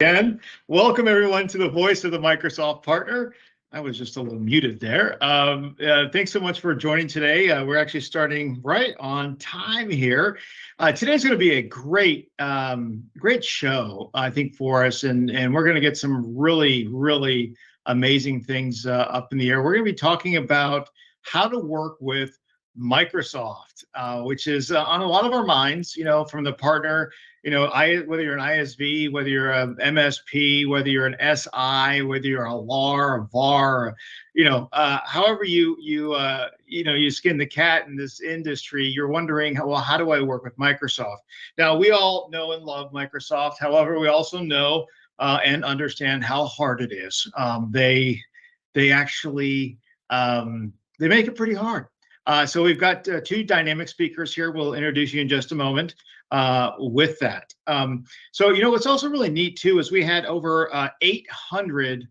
Again, welcome everyone to the Voice of the Microsoft Partner. I was just a little muted there. Thanks so much for joining today. We're actually starting right on time here. Today's going to be a great show, I think, for us, and we're going to get some really amazing things up in the air. We're going to be talking about how to work with Microsoft, which is on a lot of our minds, from the partner. Whether you're an ISV, whether you're a MSP, whether you're an SI, whether you're a LAR, a VAR, however you skin the cat in this industry, you're wondering, well, how do I work with Microsoft? Now, we all know and love Microsoft. However, we also know and understand how hard it is. They actually they make it pretty hard. So we've got two dynamic speakers here. We'll introduce you in just a moment with that. So, what's also really neat too is we had over 800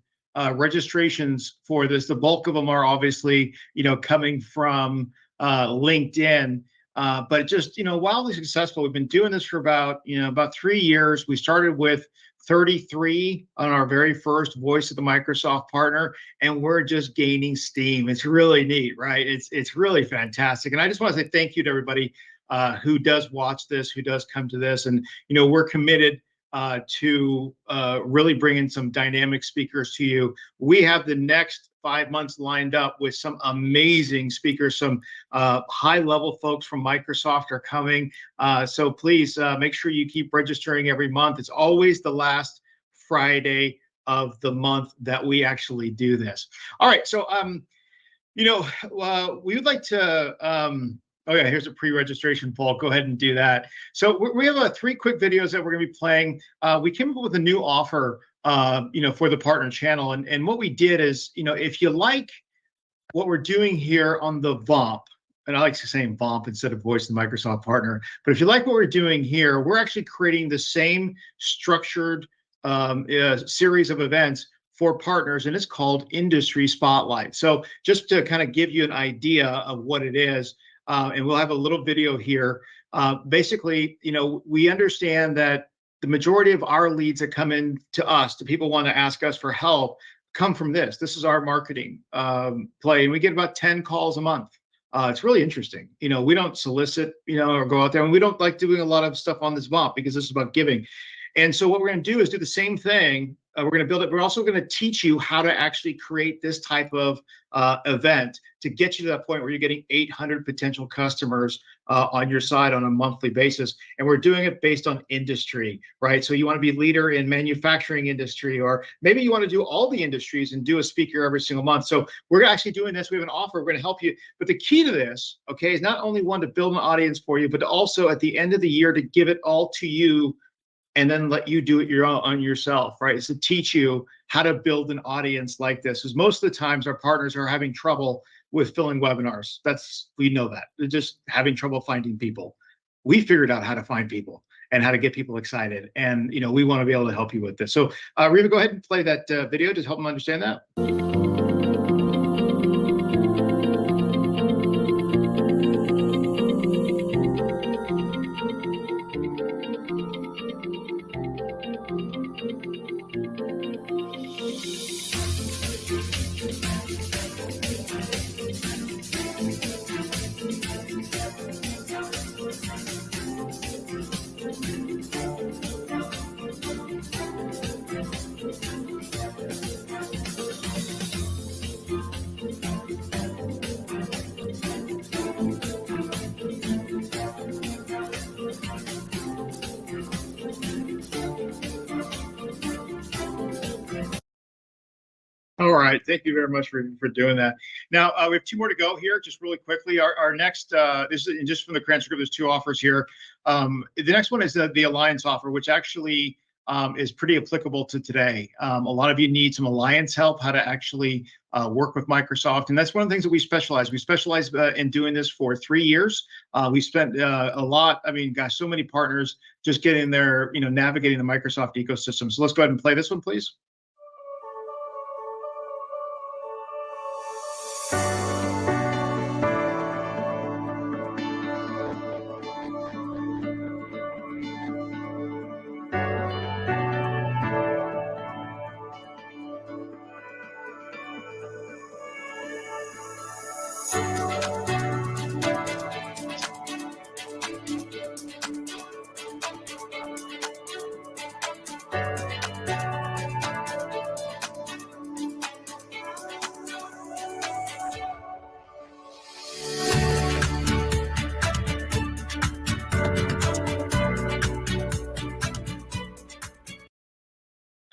registrations for this. The bulk of them are obviously, coming from LinkedIn. But just, wildly successful. We've been doing this for about 3 years. We started with 33 on our very first Voice of the Microsoft Partner, and we're just gaining steam. It's really neat, right? It's really fantastic. And I just want to say thank you to everybody who does watch this, who does come to this. And, we're committed to really bringing some dynamic speakers to you. We have the next 5 months lined up with some amazing speakers. Some high-level folks from Microsoft are coming. So please make sure you keep registering every month. It's always the last Friday of the month that we actually do this. All right. So, we would like to. Oh yeah, here's a pre-registration poll. Go ahead and do that. So we have 3 quick videos that we're going to be playing. We came up with a new offer, for the partner channel, and what we did is, if you like what we're doing here on the VOMP, and I like to say VOMP instead of Voice of the Microsoft Partner, but if you like what we're doing here, we're actually creating the same structured series of events for partners, and it's called Industry Spotlight. So just to kind of give you an idea of what it is. And we'll have a little video here. Basically, we understand that the majority of our leads that come in to us, to people want to ask us for help, come from this. This is our marketing play, and we get about 10 calls a month. It's really interesting. We don't solicit, or go out there, and we don't like doing a lot of stuff on this VOMP because this is about giving. And so what we're going to do is do the same thing. We're going to build it. We're also going to teach you how to actually create this type of event to get you to that point where you're getting 800 potential customers on your side on a monthly basis. And we're doing it based on industry, right? So you want to be a leader in manufacturing industry, or maybe you want to do all the industries and do a speaker every single month. So we're actually doing this. We have an offer. We're going to help you. But the key to this, okay, is not only one, to build an audience for you, but also at the end of the year to give it all to you and then let you do it on yourself, right? It's to teach you how to build an audience like this. Because most of the times our partners are having trouble with filling webinars. We know that. They're just having trouble finding people. We figured out how to find people and how to get people excited. And we want to be able to help you with this. So Reva, go ahead and play that video to help them understand that. All right, thank you very much for doing that. Now we have two more to go here, just really quickly. Our next, this is just from the Crancer Group. There's two offers here. The next one is the Alliance offer, which actually is pretty applicable to today. A lot of you need some Alliance help, how to actually work with Microsoft, and that's one of the things that we specialize. We specialize in doing this for 3 years. We spent a lot. I mean, gosh, so many partners just getting there, navigating the Microsoft ecosystem. So let's go ahead and play this one, please.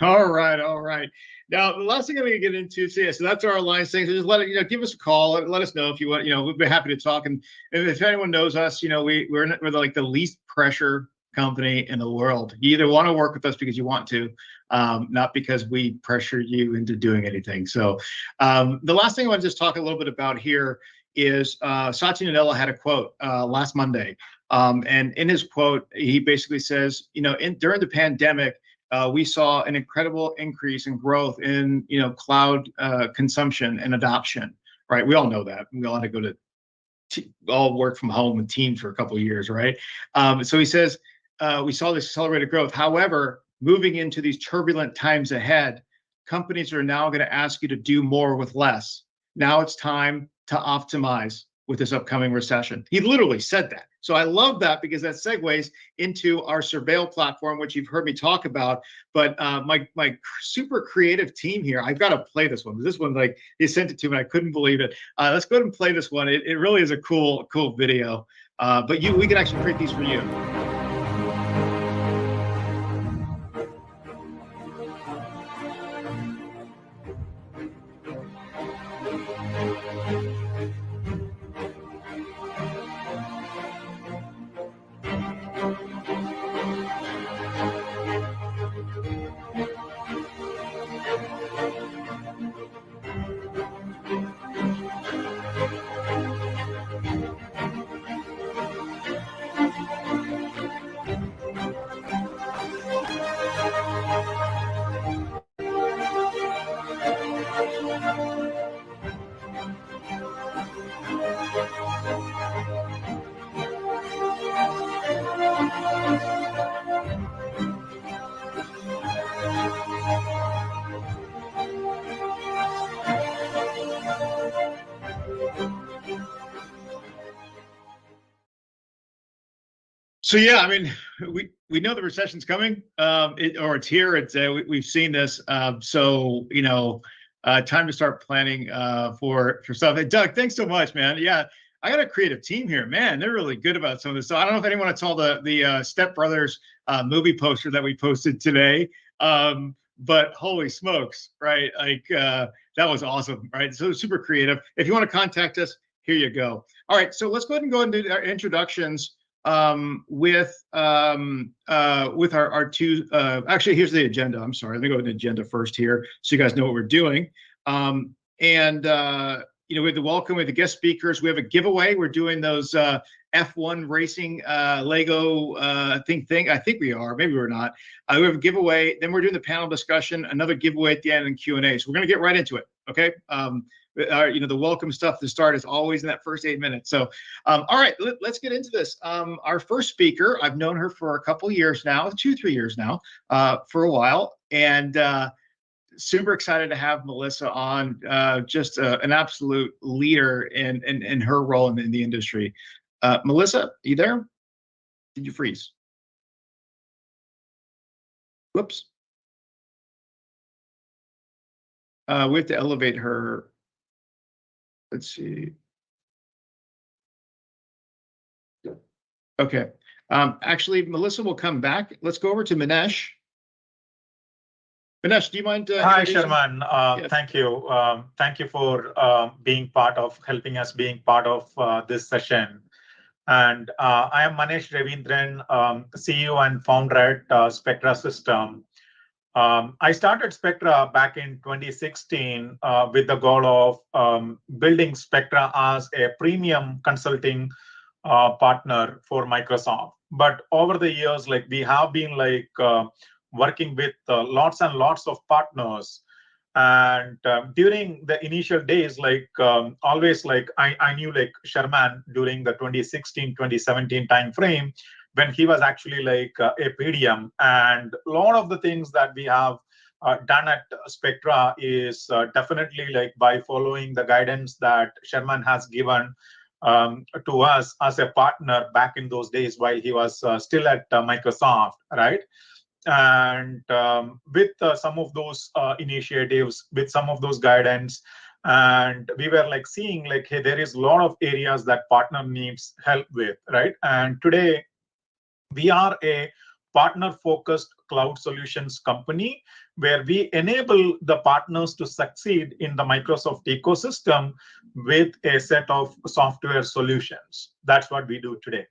All right, all right. Now, the last thing I'm going to get into, so that's our Alliance thing. So just give us a call. Let us know if you want. We'd be happy to talk. And if anyone knows us, we're like the least pressure company in the world. You either want to work with us because you want to, not because we pressure you into doing anything. So, the last thing I want to just talk a little bit about here is Satya Nadella had a quote last Monday, and in his quote, he basically says, during the pandemic, we saw an incredible increase in growth in cloud consumption and adoption. Right, we all know that. We all had to go to all work from home and Teams for a couple of years, right? So he says we saw this accelerated growth. However, moving into these turbulent times ahead, companies are now going to ask you to do more with less. Now it's time to optimize with this upcoming recession. He literally said that. So I love that because that segues into our Surveil platform, which you've heard me talk about. But my super creative team here, I've got to play this one. This one, like, they sent it to me, I couldn't believe it. Let's go ahead and play this one. It really is a cool video. But we can actually create these for you. So yeah, I mean, we know the recession's coming, or it's here. We've seen this. So time to start planning for stuff. Hey, Doug, thanks so much, man. Yeah, I got a creative team here, man. They're really good about some of this. So I don't know if anyone saw the Step Brothers movie poster that we posted today, but holy smokes, right? Like that was awesome, right? So super creative. If you want to contact us, here you go. All right, so let's go ahead and go into our introductions with our two. Actually, here's the agenda. I'm sorry. Let me go to the agenda first here, so you guys know what we're doing. we have the welcome, we have the guest speakers, we have a giveaway. We're doing those F1 racing Lego thing. I think we are, maybe we're not. We have a giveaway. Then we're doing the panel discussion, another giveaway at the end and Q&A. So we're going to get right into it. Okay. The welcome stuff to start is always in that first 8 minutes. So, all right, let's get into this. Our first speaker, I've known her for a couple years now, 2-3 years now, for a while. And super excited to have Melissa on, just an absolute leader in her role in the industry. Melissa, you there? Did you freeze? Whoops. We have to elevate her. Let's see. Okay. Actually, Melissa will come back. Let's go over to Manesh. Manesh, do you mind? Hi, Sherman. Yes. Thank you. Thank you for helping us being part of this session. And I am Manesh Ravindran, CEO and founder at Spectra System. I started Spectra back in 2016 with the goal of building Spectra as a premium consulting partner for Microsoft. But over the years, we have been working with lots and lots of partners. And during the initial days, always, I knew Sherman during the 2016-2017 timeframe when he was actually a PDM. And a lot of the things that we have done at Spectra is definitely by following the guidance that Sherman has given to us as a partner back in those days while he was still at Microsoft, right? And with some of those initiatives, with some of those guidance, and we were seeing hey, there is a lot of areas that partner needs help with, right? And today we are a partner-focused cloud solutions company where we enable the partners to succeed in the Microsoft ecosystem with a set of software solutions. That's what we do today.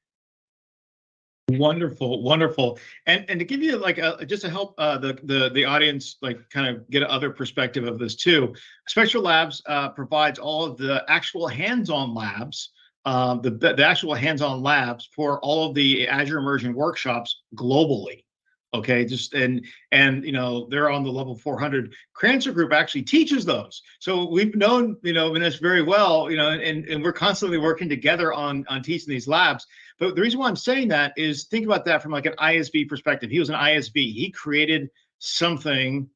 Wonderful, wonderful. And to give you just to help the audience kind of get other perspective of this too, Spectra Labs provides all of the actual hands-on labs, the actual hands-on labs for all of the Azure Immersion workshops globally. Okay, and they're on the level 400. Crancer Group actually teaches those, so we've known Manesh very well, and we're constantly working together on teaching these labs. But the reason why I'm saying that is think about that from an ISV perspective. He was an ISV. He created something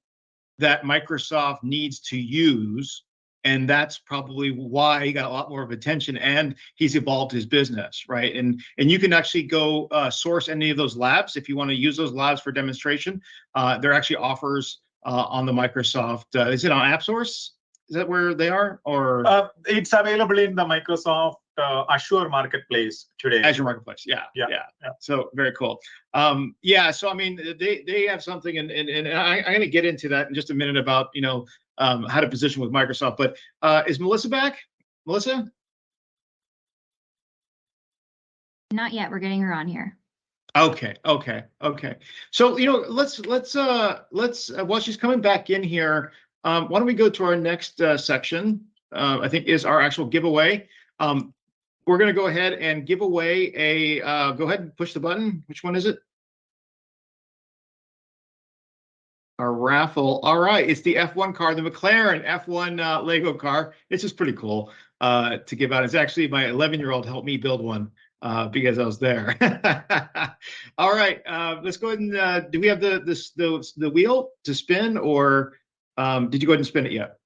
that Microsoft needs to use, and that's probably why he got a lot more of attention, and he's evolved his business, right? And you can actually go source any of those labs if you want to use those labs for demonstration. There are actually offers on the Microsoft. Is it on AppSource? Is that where they are, or it's available in the Microsoft Azure Marketplace today? Azure Marketplace, yeah. So very cool. So I mean, they have something, and I'm going to get into that in just a minute about how to position with Microsoft. But is Melissa back? Melissa? Not yet. We're getting her on here. Okay. So let's while she's coming back in here, why don't we go to our next section? I think is our actual giveaway. We're going to go ahead and give away a. Go ahead and push the button. Which one is it? A raffle. All right, it's the F1 car, the McLaren F1 Lego car. It's just pretty cool to give out. It's actually my 11-year-old helped me build one because I was there. All right, let's go ahead and do we have the wheel to spin, or did you go ahead and spin it yet?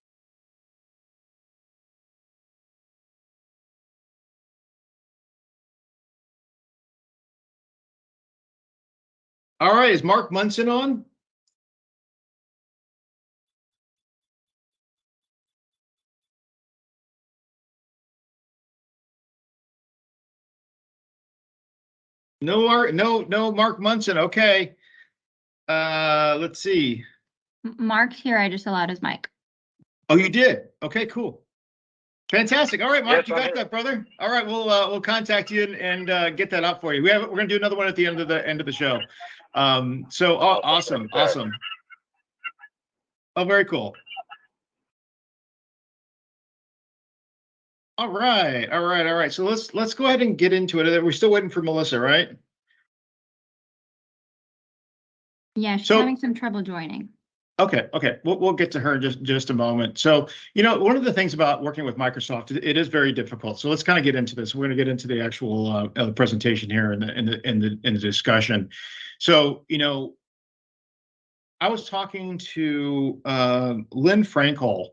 All right, is Mark Munson on? No, Mark Munson. Okay. Let's see. Mark's here. I just allowed his mic. Oh, you did? Okay, cool. Fantastic. All right, Mark, yes, you got that, brother. All right, we'll contact you and get that up for you. We're gonna do another one at the end of the show. Awesome. Oh, very cool. All right, all right, all right. So let's go ahead and get into it. We're still waiting for Melissa, right? Yeah, she's So- having some trouble joining. Okay, okay. We'll get to her in just a moment. So, one of the things about working with Microsoft, it is very difficult. So let's kind of get into this. We're going to get into the actual presentation here in the discussion. So, I was talking to Lynn Frankel,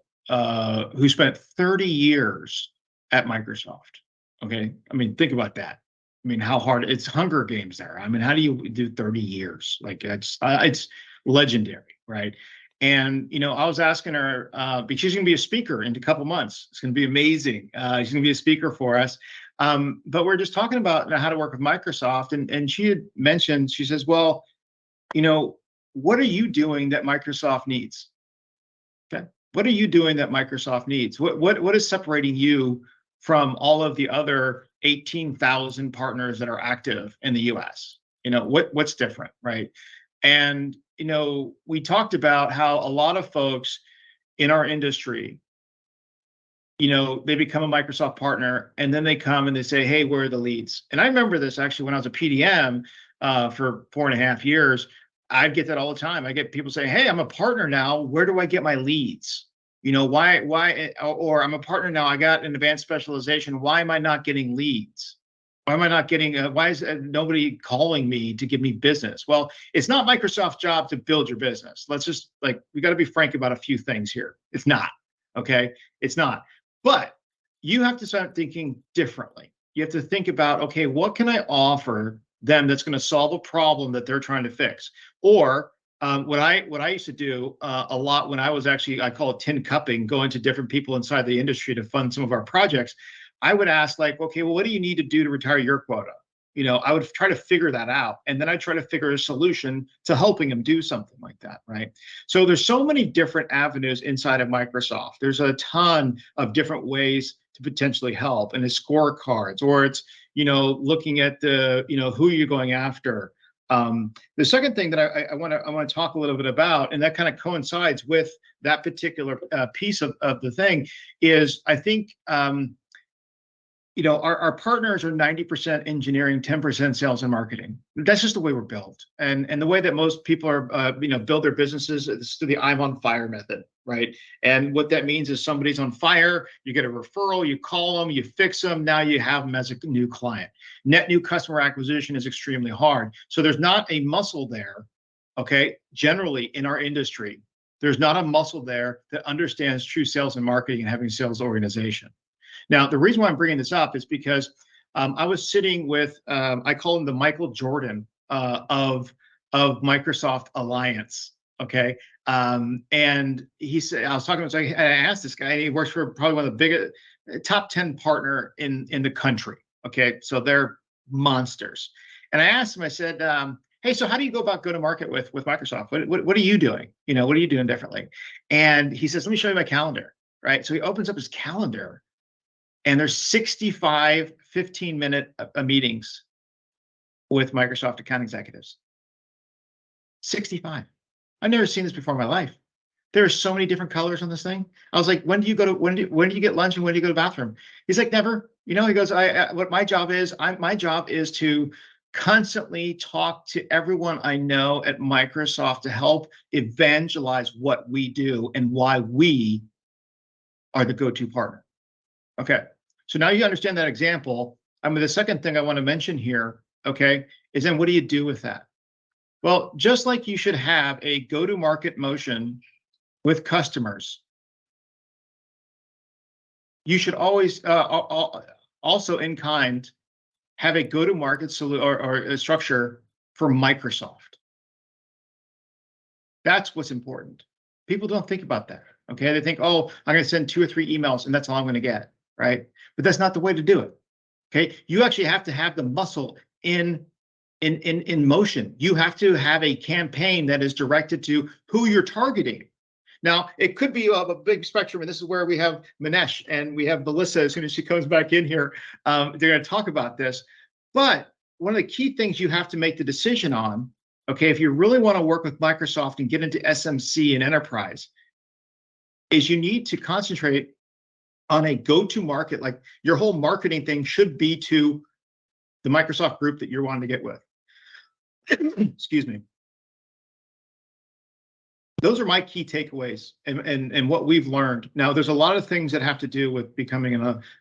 who spent 30 years at Microsoft. Okay, I mean, think about that. I mean, how hard it's Hunger Games there. I mean, how do you do 30 years? Like it's legendary, right? And I was asking her because she's going to be a speaker in a couple months. It's going to be amazing. She's going to be a speaker for us. But we're just talking about how to work with Microsoft, and she had mentioned, she says, well, what are you doing that Microsoft needs? Okay, what are you doing that Microsoft needs? What is separating you from all of the other 18,000 partners that are active in the US? What's different, right? And we talked about how a lot of folks in our industry, they become a Microsoft partner and then they come and they say, hey, where are the leads? And I remember this actually when I was a PDM for 4.5 years. I'd get that all the time. I get people saying, hey, I'm a partner now. Where do I get my leads? Why, or I'm a partner now. I got an advanced specialization. Why am I not getting leads? Why am I not getting, why is nobody calling me to give me business? Well, it's not Microsoft's job to build your business. Let's just we got to be frank about a few things here. It's not, okay? It's not. But you have to start thinking differently. You have to think about, okay, what can I offer them that's going to solve a problem that they're trying to fix? Or what I used to do a lot when I was actually, I call it tin cupping, going to different people inside the industry to fund some of our projects. I would ask okay, well, what do you need to do to retire your quota? I would try to figure that out. And then I try to figure a solution to helping them do something like that, right? So there's so many different avenues inside of Microsoft. There's a ton of different ways to potentially help, and it's scorecards, or it's, looking at the, who you're going after. The second thing that I want to talk a little bit about, and that kind of coincides with that particular piece of the thing, is I think, our partners are 90% engineering, 10% sales and marketing. That's just the way we're built. And the way that most people are, build their businesses is through the I'm on fire method, right? And what that means is somebody's on fire, you get a referral, you call them, you fix them, now you have them as a new client. Net new customer acquisition is extremely hard. So there's not a muscle there, okay? Generally in our industry, there's not a muscle there that understands true sales and marketing and having a sales organization. Now, the reason why I'm bringing this up is because I was sitting with, I call him the Michael Jordan of Microsoft Alliance. Okay. And he said, I was talking to him, I asked this guy, and he works for probably one of the biggest top 10 partner in the country. Okay. So they're monsters. And I asked him, I said, hey, so how do you go about go to market with Microsoft? What are you doing? What are you doing differently? And he says, let me show you my calendar. Right. So he opens up his calendar, and there's 65 15-minute meetings with Microsoft account executives. 65. I've never seen this before in my life. There are so many different colors on this thing. I was like, when do you get lunch and when do you go to the bathroom? He's like, never. He goes, what my job is, my job is to constantly talk to everyone I know at Microsoft to help evangelize what we do and why we are the go-to partner. Okay. So now you understand that example. The second thing I want to mention here, okay, is then what do you do with that? Well, just like you should have a go-to-market motion with customers, you should always also in kind have a go-to-market solution or a structure for Microsoft. That's what's important. People don't think about that. Okay, they think, oh, I'm going to send 2 or 3 emails and that's all I'm going to get, right? But that's not the way to do it. Okay, you actually have to have the muscle in motion. You have to have a campaign that is directed to who you're targeting. Now, it could be a big spectrum, and this is where we have Manesh and we have Melissa. As soon as she comes back in here, they're going to talk about this. But one of the key things you have to make the decision on, okay, if you really want to work with Microsoft and get into SMC and enterprise, is you need to concentrate on a go-to-market, like your whole marketing thing should be to the Microsoft group that you're wanting to get with. Excuse me. Those are my key takeaways and what we've learned. Now, there's a lot of things that have to do with becoming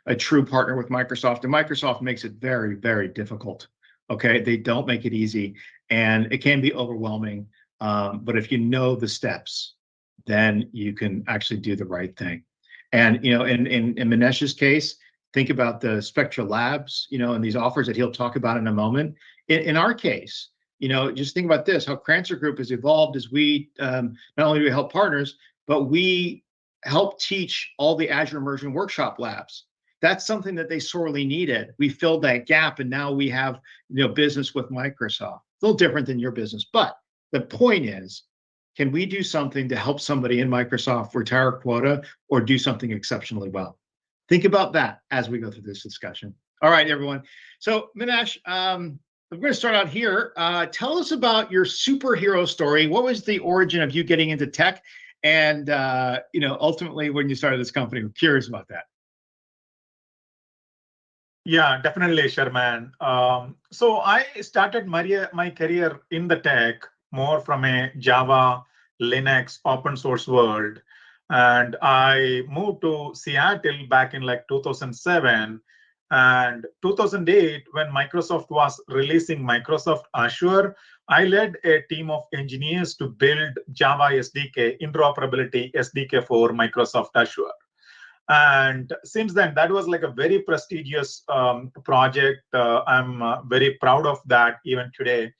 a true partner with Microsoft, and Microsoft makes it very, very difficult. Okay, they don't make it easy, and it can be overwhelming. But if you know the steps, then you can actually do the right thing. And in Manesh's case, think about the Spectra Labs, and these offers that he'll talk about in a moment. In our case, just think about this, how Crancer Group has evolved as we, not only do we help partners, but we help teach all the Azure Immersion Workshop Labs. That's something that they sorely needed. We filled that gap, and now we have, business with Microsoft. A little different than your business, but the point is, can we do something to help somebody in Microsoft retire quota or do something exceptionally well? Think about that as we go through this discussion. All right, everyone. So Manesh, I'm going to start out here. Tell us about your superhero story. What was the origin of you getting into tech? And, ultimately when you started this company, I'm curious about that. Yeah, definitely, Sherman. So I started my career in the tech more from a Java, Linux, open source world. And I moved to Seattle back in like 2007. And 2008, when Microsoft was releasing Microsoft Azure, I led a team of engineers to build Java SDK, interoperability SDK for Microsoft Azure. And since then, that was like a very prestigious project. I'm very proud of that even today.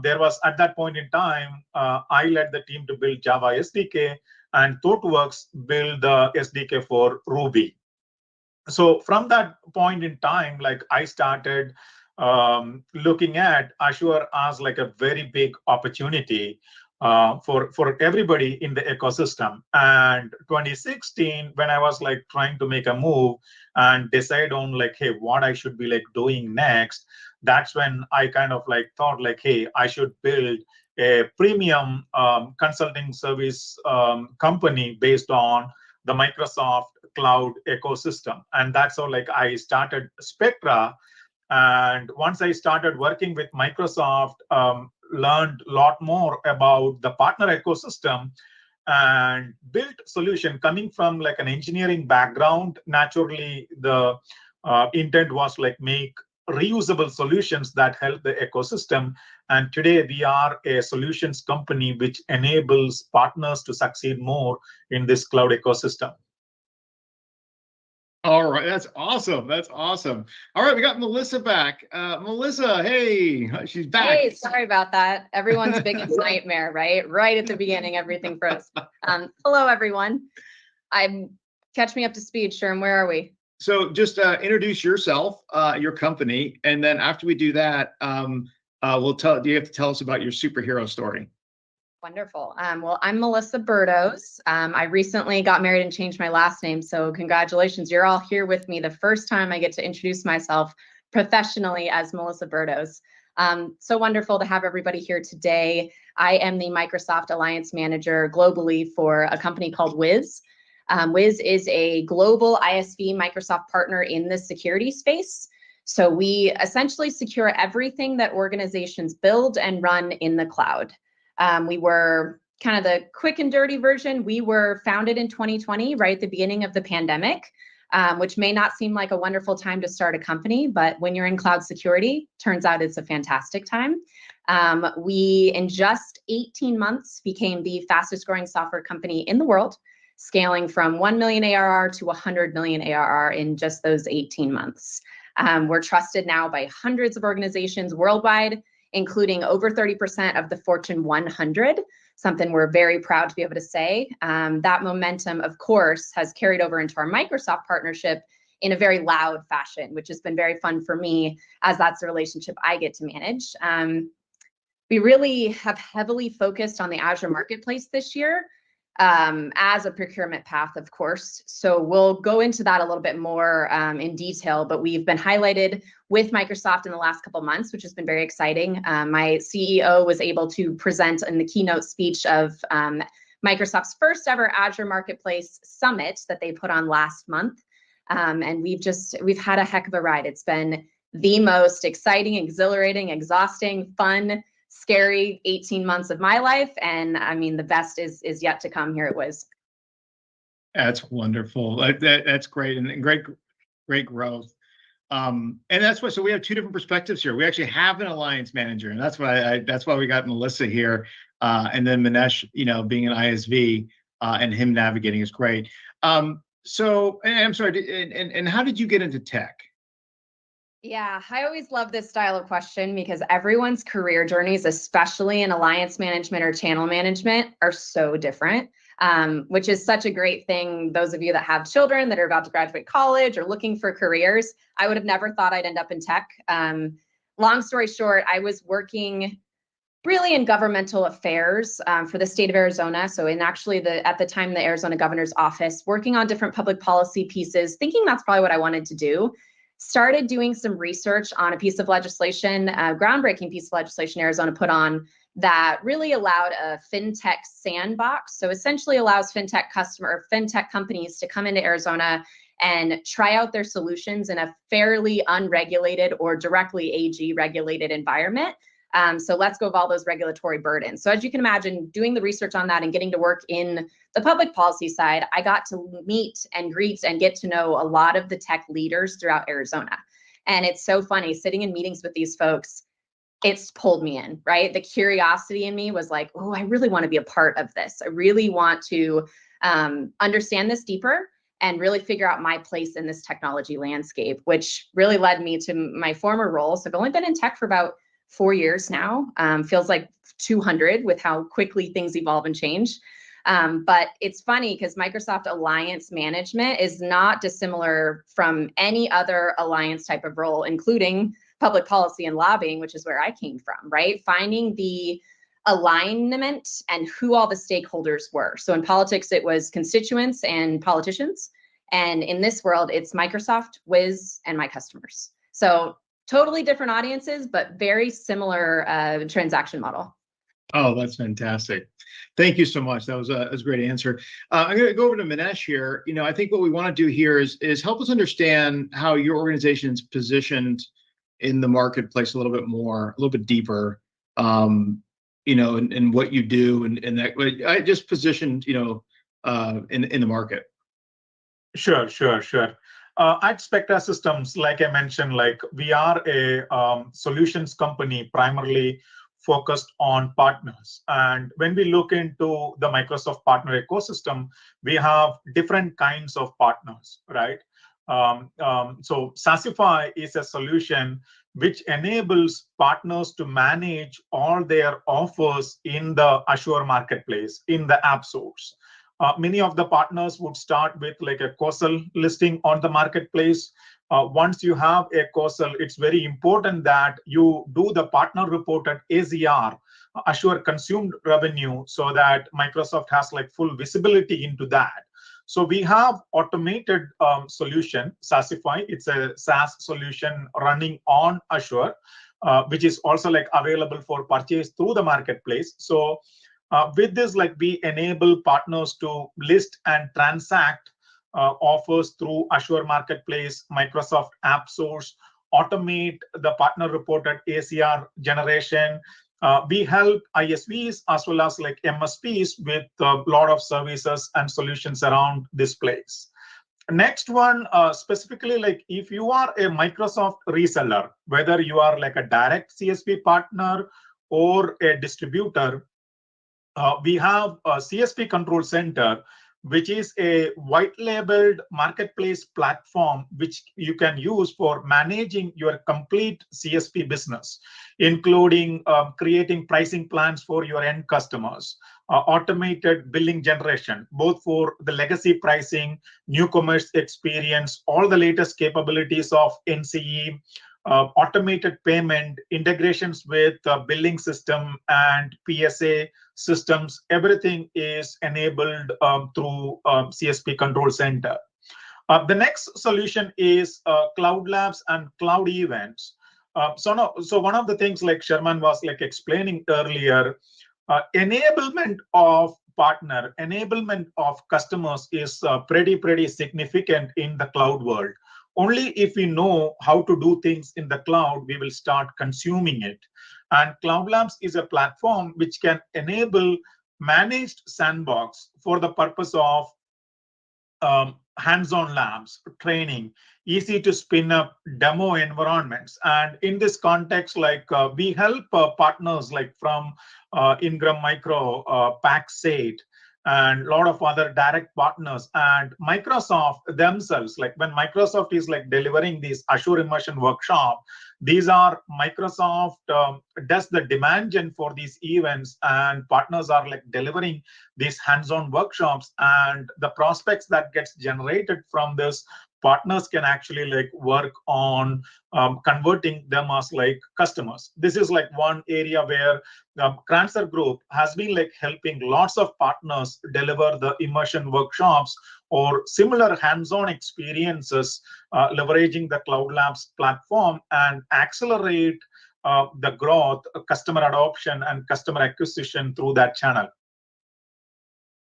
There was, at that point in time, I led the team to build Java SDK, and ThoughtWorks built the SDK for Ruby. So from that point in time, like I started looking at Azure as like a very big opportunity for everybody in the ecosystem. And 2016, when I was like trying to make a move and decide on like, hey, what I should be like doing next, that's when I kind of like thought like, hey, I should build a premium consulting service company based on the Microsoft cloud ecosystem. And that's how like I started Spectra. And once I started working with Microsoft, learned a lot more about the partner ecosystem and built solution coming from like an engineering background. Naturally, the intent was like make reusable solutions that help the ecosystem. And today we are a solutions company which enables partners to succeed more in this cloud ecosystem. All right, that's awesome. That's awesome. All right, we got Melissa back. Melissa, hey, she's back. Hey, sorry about that. Everyone's biggest nightmare, right? Right at the beginning, everything froze. Hello, everyone. Catch me up to speed, Sherm. Where are we? So just introduce yourself, your company, and then after we do that, you have to tell us about your superhero story. Wonderful. Well, I'm Melissa Burdos. I recently got married and changed my last name, so congratulations. You're all here with me the first time I get to introduce myself professionally as Melissa Burdos. So wonderful to have everybody here today. I am the Microsoft Alliance Manager globally for a company called Wiz. Wiz is a global ISV Microsoft partner in the security space. So we essentially secure everything that organizations build and run in the cloud. We were kind of the quick and dirty version. We were founded in 2020, right at the beginning of the pandemic, which may not seem like a wonderful time to start a company, but when you're in cloud security, turns out it's a fantastic time. We, in just 18 months, became the fastest growing software company in the world, scaling from 1 million ARR to 100 million ARR in just those 18 months. We're trusted now by hundreds of organizations worldwide, including over 30% of the Fortune 100, something we're very proud to be able to say. That momentum, of course, has carried over into our Microsoft partnership in a very loud fashion, which has been very fun for me, as that's the relationship I get to manage. We really have heavily focused on the Azure Marketplace this year, as a procurement path, of course. So we'll go into that a little bit more in detail, but we've been highlighted with Microsoft in the last couple of months, which has been very exciting. My CEO was able to present in the keynote speech of Microsoft's first ever Azure Marketplace Summit that they put on last month. And we've had a heck of a ride. It's been the most exciting, exhilarating, exhausting, fun, scary 18 months of my life. And I mean, the best is yet to come here at Wiz. That's wonderful. That's great, and great growth. And that's why. So we have two different perspectives here. We actually have an alliance manager, and that's why we got Melissa here, and then Manesh, being an ISV, and him navigating is great. So, and I'm sorry, and how did you get into tech? Yeah, I always love this style of question because everyone's career journeys, especially in alliance management or channel management, are so different, which is such a great thing. Those of you that have children that are about to graduate college or looking for careers, I would have never thought I'd end up in tech. Long story short, I was working really in governmental affairs for the state of Arizona. So at the time, the Arizona governor's office, working on different public policy pieces, thinking that's probably what I wanted to do. Started doing some research on a piece of legislation, a groundbreaking piece of legislation Arizona put on that really allowed a fintech sandbox. So essentially allows fintech companies to come into Arizona and try out their solutions in a fairly unregulated or directly AG regulated environment. So let's go of all those regulatory burdens. So as you can imagine, doing the research on that and getting to work in the public policy side, I got to meet and greet and get to know a lot of the tech leaders throughout Arizona. And it's so funny sitting in meetings with these folks, it's pulled me in, right? The curiosity in me was like, oh, I really want to be a part of this. I really want to understand this deeper and really figure out my place in this technology landscape, which really led me to my former role. So I've only been in tech for about 4 years now. Feels like 200 with how quickly things evolve and change. But it's funny because Microsoft Alliance Management is not dissimilar from any other alliance type of role, including public policy and lobbying, which is where I came from, right? Finding the alignment and who all the stakeholders were. So in politics, it was constituents and politicians. And in this world, it's Microsoft, Wiz, and my customers. So totally different audiences, but very similar transaction model. Oh, that's fantastic. Thank you so much. That was a great answer. I'm going to go over to Manesh here. I think what we want to do here is help us understand how your organization is positioned in the marketplace a little bit more, a little bit deeper, and what you do and that I just positioned, in the market. Sure. At Spectra Systems, like I mentioned, we are a solutions company primarily focused on partners. And when we look into the Microsoft partner ecosystem, we have different kinds of partners, right? So Sassify is a solution which enables partners to manage all their offers in the Azure marketplace, in the app source. Many of the partners would start with like a causal listing on the marketplace. Once you have a causal, it's very important that you do the partner reported ACR, Azure consumed revenue, so that Microsoft has like full visibility into that. So we have automated solution, Sassify. It's a SaaS solution running on Azure, which is also like available for purchase through the marketplace. So with this, like we enable partners to list and transact offers through Azure Marketplace, Microsoft App Source, automate the partner reported ACR generation. We help ISVs as well as like MSPs with a lot of services and solutions around this place. Next one, specifically, like if you are a Microsoft reseller, whether you are like a direct CSP partner or a distributor, we have a CSP Control Center, which is a white labeled marketplace platform which you can use for managing your complete CSP business, including creating pricing plans for your end customers, automated billing generation, both for the legacy pricing, newcomers experience, all the latest capabilities of NCE, automated payment, integrations with billing system and PSA systems. Everything is enabled through CSP Control Center. The next solution is Cloud Labs and Cloud Events. So one of the things like Sherman was like explaining earlier, enablement of partner, enablement of customers is pretty significant in the cloud world. Only if we know how to do things in the cloud, we will start consuming it. And Cloud Labs is a platform which can enable managed sandbox for the purpose of hands-on labs, training, easy to spin up demo environments. And in this context, we help partners like from Ingram Micro, Paxate, and a lot of other direct partners, and Microsoft themselves. Like when Microsoft is like delivering these Azure Immersion workshop, these are Microsoft does the demand gen for these events, and partners are like delivering these hands-on workshops, and the prospects that gets generated from this, partners can actually like work on converting them as like customers. This is like one area where Crancer Group has been like helping lots of partners deliver the immersion workshops or similar hands-on experiences, leveraging the Cloud Labs platform and accelerate the growth, customer adoption, and customer acquisition through that channel.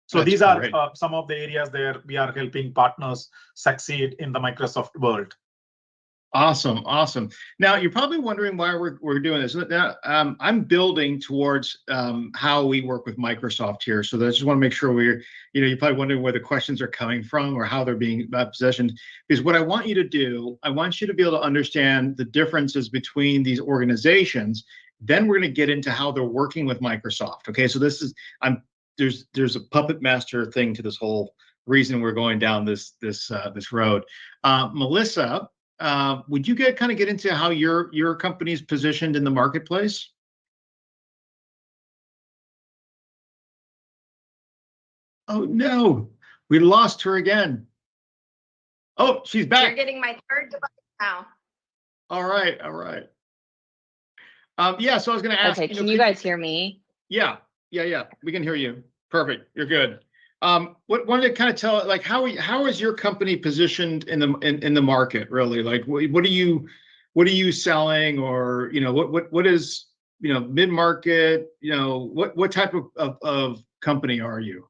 So That's these are great. some of the areas there we are helping partners succeed in the Microsoft world. Awesome. Now you're probably wondering why we're doing this. Now I'm building towards how we work with Microsoft here. So I just want to make sure you're probably wondering where the questions are coming from or how they're being positioned. Because what I want you to do, I want you to be able to understand the differences between these organizations. Then we're going to get into how they're working with Microsoft. Okay, so this is there's a puppet master thing to this whole reason we're going down this road. Melissa. Would you get into how your company's positioned in the marketplace? Oh no, we lost her again. Oh, she's back. You're getting my third device now. All right. Yeah, so I was going to ask. Okay, can you guys hear me? Yeah, we can hear you. Perfect. You're good. What wanted to kind of tell, like, how is your company positioned in the market, really? Like, what are you selling, or what is mid market? What type of company are you?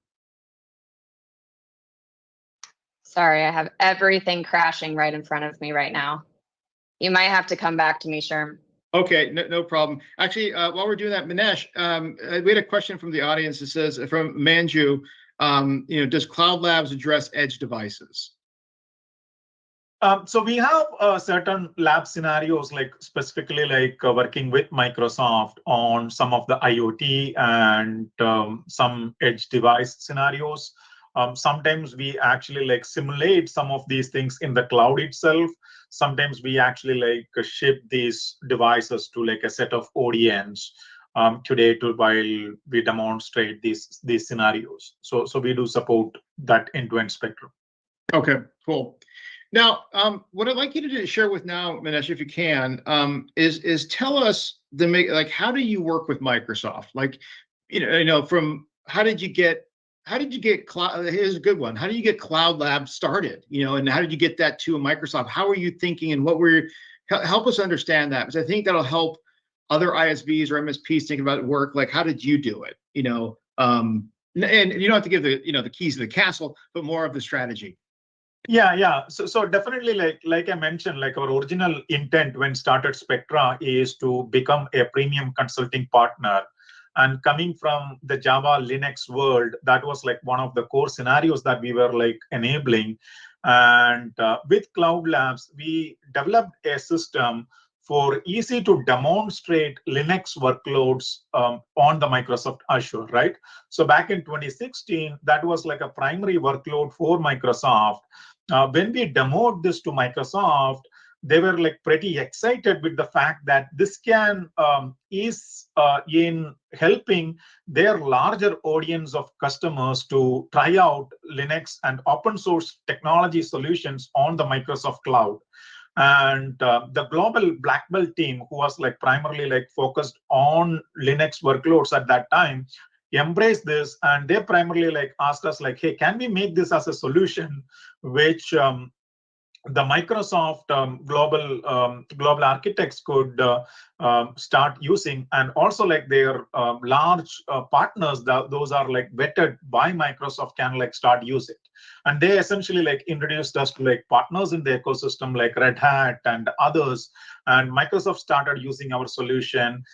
Sorry, I have everything crashing right in front of me right now. You might have to come back to me, Sherm. Okay, no problem. Actually, while we're doing that, Manesh, we had a question from the audience that says, from Manju, does Cloud Labs address edge devices? So we have certain lab scenarios, like specifically like working with Microsoft on some of the IoT and some edge device scenarios. Sometimes we actually like simulate some of these things in the cloud itself. Sometimes we actually like ship these devices to like a set of ODMs today while we demonstrate these scenarios. So we do support that end-to-end spectrum. Okay, cool. Now, what I'd like you to share with now, Manesh, if you can, is tell us how do you work with Microsoft? Like, from how did you get cloud? Here's a good one. How do you get Cloud Labs started? And how did you get that to a Microsoft? How are you thinking, and help us understand that, because I think that'll help other ISVs or MSPs think about work. Like, how did you do it? And you don't have to give the keys to the castle, but more of the strategy. Yeah. So definitely, like I mentioned, like our original intent when started Spectra is to become a premium consulting partner. And coming from the Java Linux world, that was like one of the core scenarios that we were like enabling. And with Cloud Labs, we developed a system for easy to demonstrate Linux workloads on the Microsoft Azure, right? So back in 2016, that was like a primary workload for Microsoft. When we demoed this to Microsoft, they were like pretty excited with the fact that this can is in helping their larger audience of customers to try out Linux and open source technology solutions on the Microsoft Cloud. And the global black belt team, who was like primarily like focused on Linux workloads at that time, embraced this, and they primarily like asked us like, hey, can we make this as a solution which the Microsoft global architects could start using, and also like their large partners, those are like vetted by Microsoft, can like start use it. And they essentially like introduced us to like partners in the ecosystem like Red Hat and others. And Microsoft started using our solution.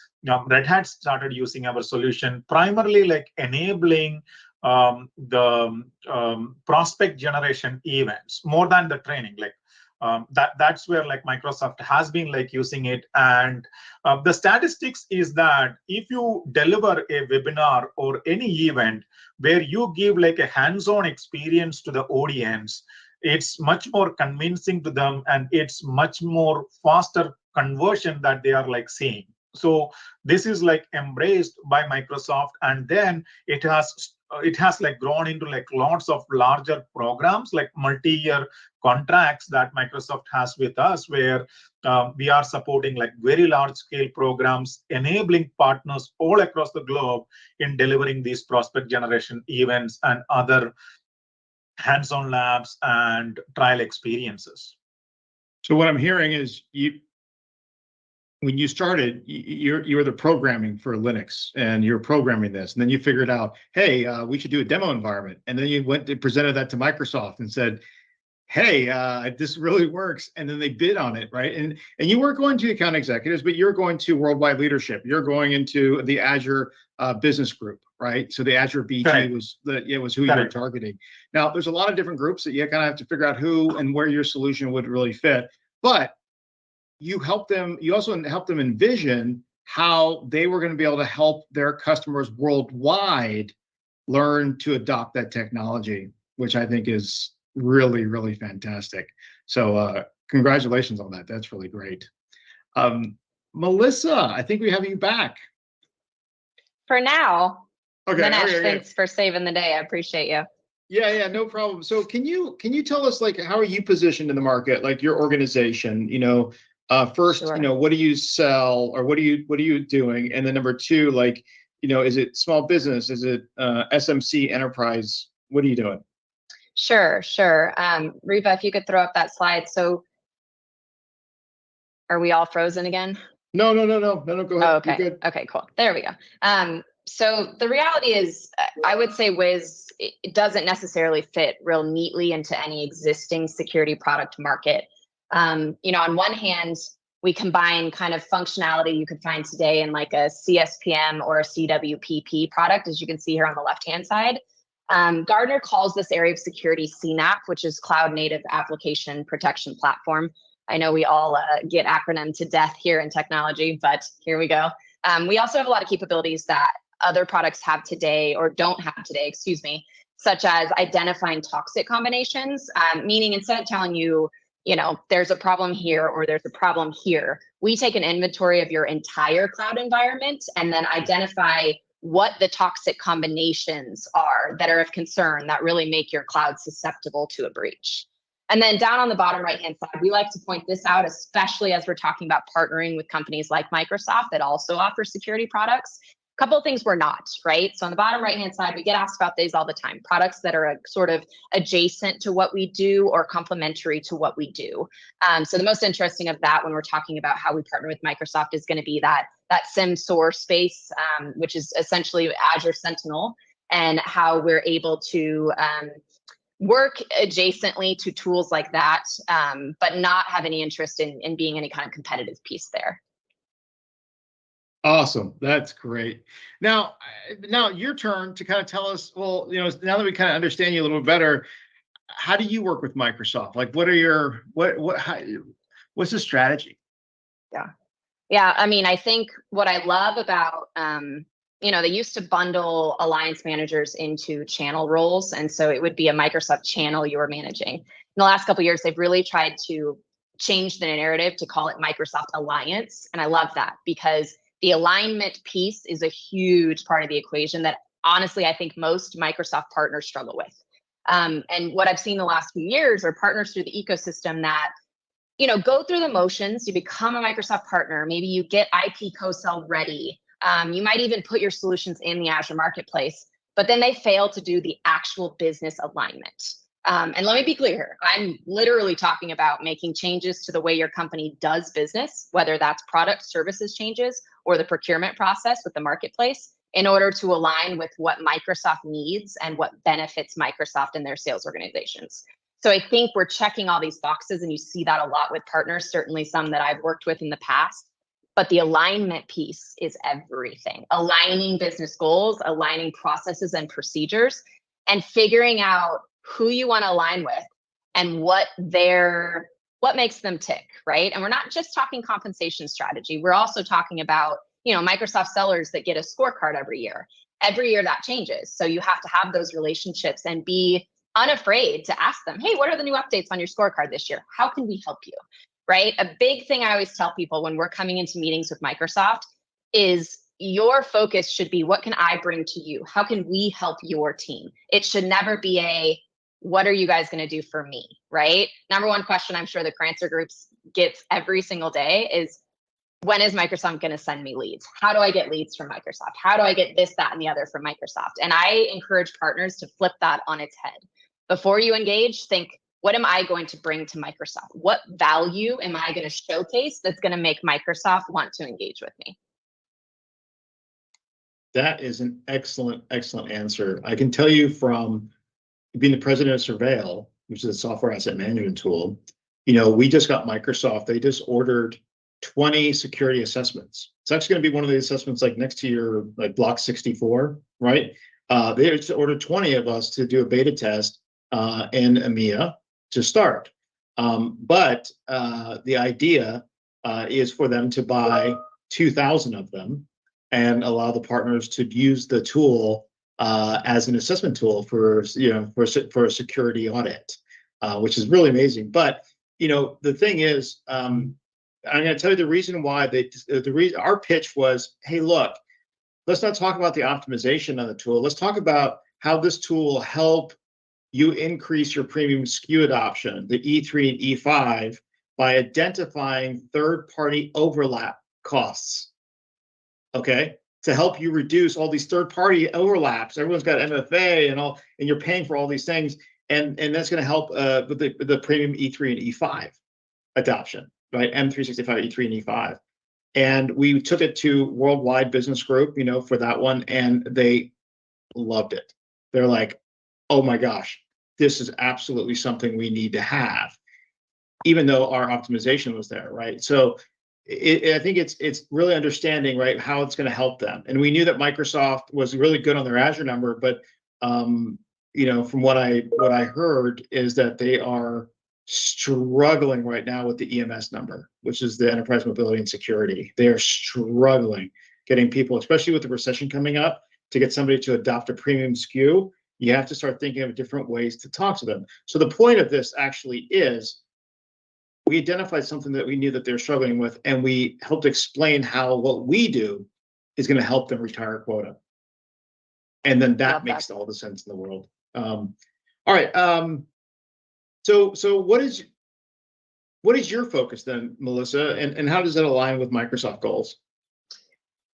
Red Hat started using our solution, primarily like enabling the prospect generation events more than the training. Like that's where like Microsoft has been like using it. And the statistics is that if you deliver a webinar or any event where you give like a hands-on experience to the audience, it's much more convincing to them, and it's much more faster conversion that they are like seeing. So this is like embraced by Microsoft, and then it has like grown into like lots of larger programs, like multi-year contracts that Microsoft has with us, where we are supporting like very large scale programs, enabling partners all across the globe in delivering these prospect generation events and other hands-on labs and trial experiences. So what I'm hearing is when you started, you were the programming for Linux, and you're programming this, and then you figured out, hey, we should do a demo environment, and then you went and presented that to Microsoft and said, hey, this really works, and then they bid on it, right? And you weren't going to account executives, but you're going to worldwide leadership. You're going into the Azure business group, right? So the Azure BG was who you were targeting. Now, there's a lot of different groups that you kind of have to figure out who and where your solution would really fit, but you also helped them envision how they were going to be able to help their customers worldwide learn to adopt that technology, which I think is really, really fantastic. So congratulations on that. That's really great. Melissa, I think we have you back. For now. Okay. Manesh, thanks for saving the day. I appreciate you. Yeah, no problem. So can you tell us, like, how are you positioned in the market, like your organization, first, Sure. What do you sell, or what are you doing? And then number two, like, is it small business? Is it SMC enterprise? What are you doing? Sure. Reva, if you could throw up that slide. So are we all frozen again? No, go ahead. Oh, okay. You're good. Okay, cool. There we go. So the reality is, I would say Wiz, it doesn't necessarily fit real neatly into any existing security product market. On one hand, we combine kind of functionality you could find today in like a CSPM or a CWPP product, as you can see here on the left-hand side. Gartner calls this area of security CNAPP, which is Cloud Native Application Protection Platform. I know we all get acronym to death here in technology, but here we go. We also have a lot of capabilities that other products have today, or don't have today, such as identifying toxic combinations, meaning instead of telling you, there's a problem here or there's a problem here, we take an inventory of your entire cloud environment and then identify what the toxic combinations are that are of concern that really make your cloud susceptible to a breach. And then down on the bottom right-hand side, we like to point this out, especially as we're talking about partnering with companies like Microsoft that also offer security products. A couple of things we're not, right? So on the bottom right-hand side, we get asked about these all the time, products that are sort of adjacent to what we do or complementary to what we do. So the most interesting of that when we're talking about how we partner with Microsoft is going to be that SIEM SOAR space, which is essentially Azure Sentinel, and how we're able to work adjacently to tools like that, but not have any interest in being any kind of competitive piece there. Awesome. That's great. Now your turn to kind of tell us, well, now that we kind of understand you a little bit better, how do you work with Microsoft? Like, what's the strategy? Yeah. I mean, I think what I love about, they used to bundle alliance managers into channel roles. And so it would be a Microsoft channel you were managing. In the last couple of years, they've really tried to change the narrative to call it Microsoft Alliance. And I love that, because the alignment piece is a huge part of the equation that honestly, I think most Microsoft partners struggle with. And what I've seen the last few years are partners through the ecosystem that, go through the motions, you become a Microsoft partner, maybe you get IP co-sell ready. You might even put your solutions in the Azure marketplace, but then they fail to do the actual business alignment. And let me be clear here. I'm literally talking about making changes to the way your company does business, whether that's product services changes or the procurement process with the marketplace, in order to align with what Microsoft needs and what benefits Microsoft and their sales organizations. So I think we're checking all these boxes, and you see that a lot with partners, certainly some that I've worked with in the past. But the alignment piece is everything. Aligning business goals, aligning processes and procedures, and figuring out who you want to align with and what makes them tick, right? And we're not just talking compensation strategy. We're also talking about, Microsoft sellers that get a scorecard every year. Every year that changes. So you have to have those relationships and be unafraid to ask them, hey, what are the new updates on your scorecard this year? How can we help you? Right? A big thing I always tell people when we're coming into meetings with Microsoft is your focus should be, what can I bring to you? How can we help your team? It should never be what are you guys going to do for me? Right? Number one question I'm sure the Crancer groups gets every single day is, when is Microsoft going to send me leads? How do I get leads from Microsoft? How do I get this, that, and the other from Microsoft? And I encourage partners to flip that on its head. Before you engage, think, what am I going to bring to Microsoft? What value am I going to showcase that's going to make Microsoft want to engage with me? That is an excellent, excellent answer. I can tell you from being the president of Surveil, which is a software asset management tool, we just got Microsoft. They just ordered 20 security assessments. It's actually going to be one of the assessments like next to your block 64, right? They just ordered 20 of us to do a beta test in EMEA to start. But the idea is for them to buy 2,000 of them and allow the partners to use the tool as an assessment tool for a security audit, which is really amazing. But the thing is, I'm going to tell you the reason why our pitch was, hey, look, let's not talk about the optimization of the tool. Let's talk about how this tool will help you increase your premium SKU adoption, the E3 and E5, by identifying third-party overlap costs, okay? To help you reduce all these third-party overlaps. Everyone's got MFA and you're paying for all these things, and that's going to help with the premium E3 and E5 adoption, right? M365, E3, and E5. And we took it to Worldwide Business Group, for that one, and they loved it. They're like, oh my gosh, this is absolutely something we need to have, even though our optimization was there, right? So I think it's really understanding, right, how it's going to help them. And we knew that Microsoft was really good on their Azure number, but from what I heard is that they are struggling right now with the EMS number, which is the Enterprise Mobility and Security. They are struggling getting people, especially with the recession coming up, to get somebody to adopt a premium SKU. You have to start thinking of different ways to talk to them. So the point of this actually is we identified something that we knew that they're struggling with, and we helped explain how what we do is going to help them retire quota. And then that makes all the sense in the world. All right. So what is your focus then, Melissa, and how does it align with Microsoft goals?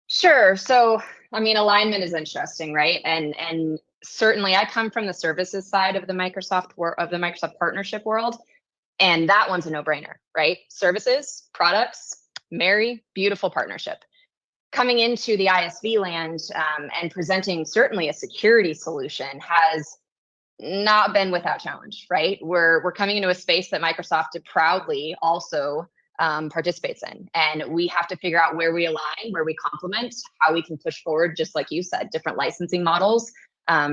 Sure. So, alignment is interesting, right? And certainly I come from the services side of the Microsoft partnership world, and that one's a no-brainer, right? Services, products, merry, beautiful partnership. Coming into the ISV land and presenting certainly a security solution has not been without challenge, right? We're coming into a space that Microsoft proudly also participates in, and we have to figure out where we align, where we complement, how we can push forward, just like you said, different licensing models,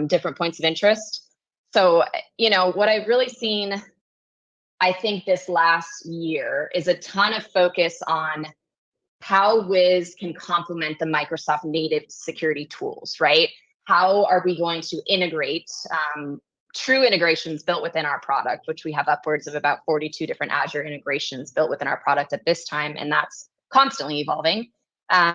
different points of interest. So, what I've really seen, I think this last year, is a ton of focus on how Wiz can complement the Microsoft native security tools, right? How are we going to integrate true integrations built within our product, which we have upwards of about 42 different Azure integrations built within our product at this time, and that's constantly evolving, as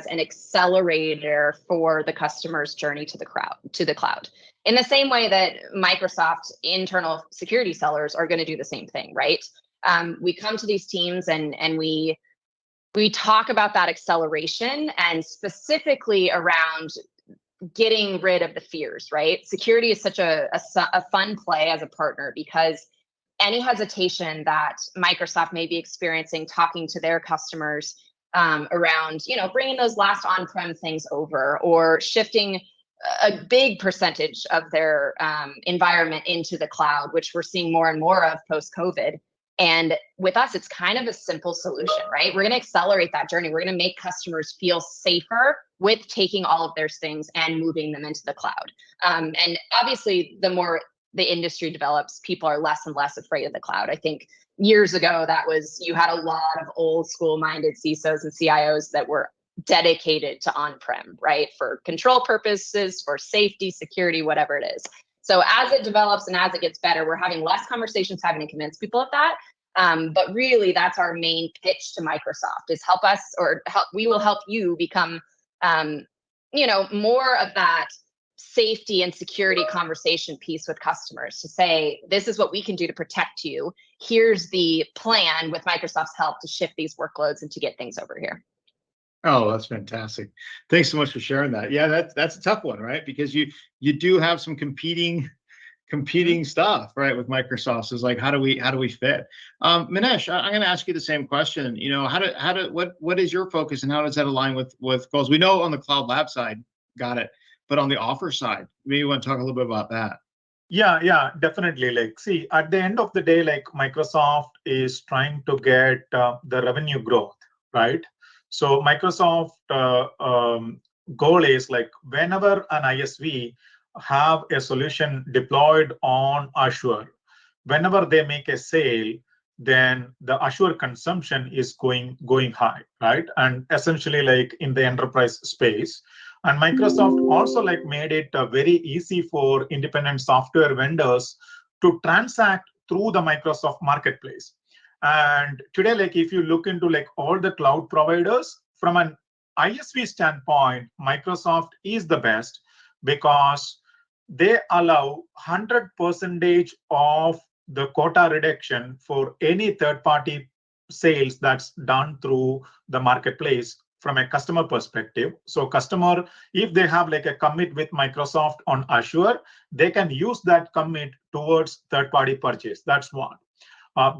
an accelerator for the customer's journey to the cloud. In the same way that Microsoft internal security sellers are going to do the same thing, right? We come to these teams and we talk about that acceleration, and specifically around getting rid of the fears, right? Security is such a fun play as a partner, because any hesitation that Microsoft may be experiencing talking to their customers around, bringing those last on-prem things over, or shifting a big percentage of their environment into the cloud, which we're seeing more and more of post-COVID. And with us, it's kind of a simple solution, right? We're going to accelerate that journey. We're going to make customers feel safer with taking all of their things and moving them into the cloud. And obviously, the more the industry develops, people are less and less afraid of the cloud. I think years ago, you had a lot of old school minded CISOs and CIOs that were dedicated to on-prem, right? For control purposes, for safety, security, whatever it is. So as it develops and as it gets better, we're having less conversations having to convince people of that. But really, that's our main pitch to Microsoft, is we will help you become, more of that safety and security conversation piece with customers, to say, this is what we can do to protect you. Here's the plan with Microsoft's help to shift these workloads and to get things over here. Oh, that's fantastic. Thanks so much for sharing that. Yeah, that's a tough one, right? Because you do have some competing stuff, right, with Microsoft. So it's like, how do we fit? Manesh, I'm going to ask you the same question. What is your focus, and how does that align with goals? We know on the Cloud Lab side, got it, but on the offer side, maybe you want to talk a little bit about that. Yeah, definitely. See, at the end of the day, Microsoft is trying to get the revenue growth, right? So Microsoft goal is, whenever an ISV have a solution deployed on Azure, whenever they make a sale, then the Azure consumption is going high, right? And essentially, in the enterprise space. And Microsoft also made it very easy for independent software vendors to transact through the Microsoft marketplace. And today, if you look into all the cloud providers, from an ISV standpoint, Microsoft is the best, because they allow 100% of the quota reduction for any third-party sales that's done through the marketplace from a customer perspective. So customer, if they have a commit with Microsoft on Azure, they can use that commit towards third-party purchase. That's one.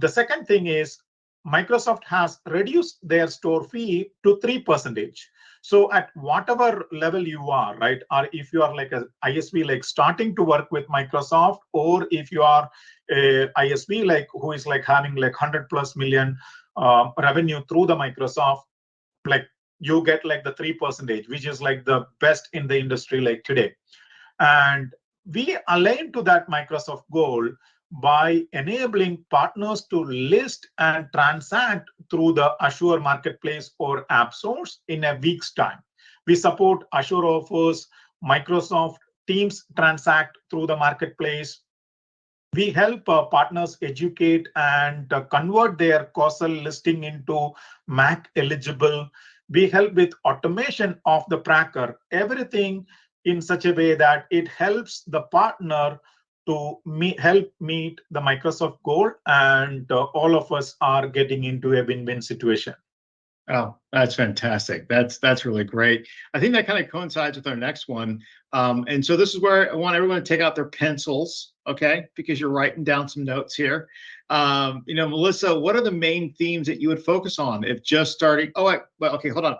The second thing is, Microsoft has reduced their store fee to 3%. So at whatever level you are, right, or if you are a ISV starting to work with Microsoft, or if you are a ISV who is having 100+ million revenue through the Microsoft, you get the 3%, which is the best in the industry today. And we align to that Microsoft goal by enabling partners to list and transact through the Azure Marketplace or AppSource in a week's time. We support Azure offers, Microsoft Teams transact through the marketplace. We help partners educate and convert their causal listing into MAC eligible. We help with automation of the tracker, everything in such a way that it helps the partner to help meet the Microsoft goal, and all of us are getting into a win-win situation. Oh, that's fantastic. That's really great. I think that kind of coincides with our next one. And so this is where I want everyone to take out their pencils, okay? Because you're writing down some notes here. Melissa, what are the main themes that you would focus on if just starting? Okay, hold on.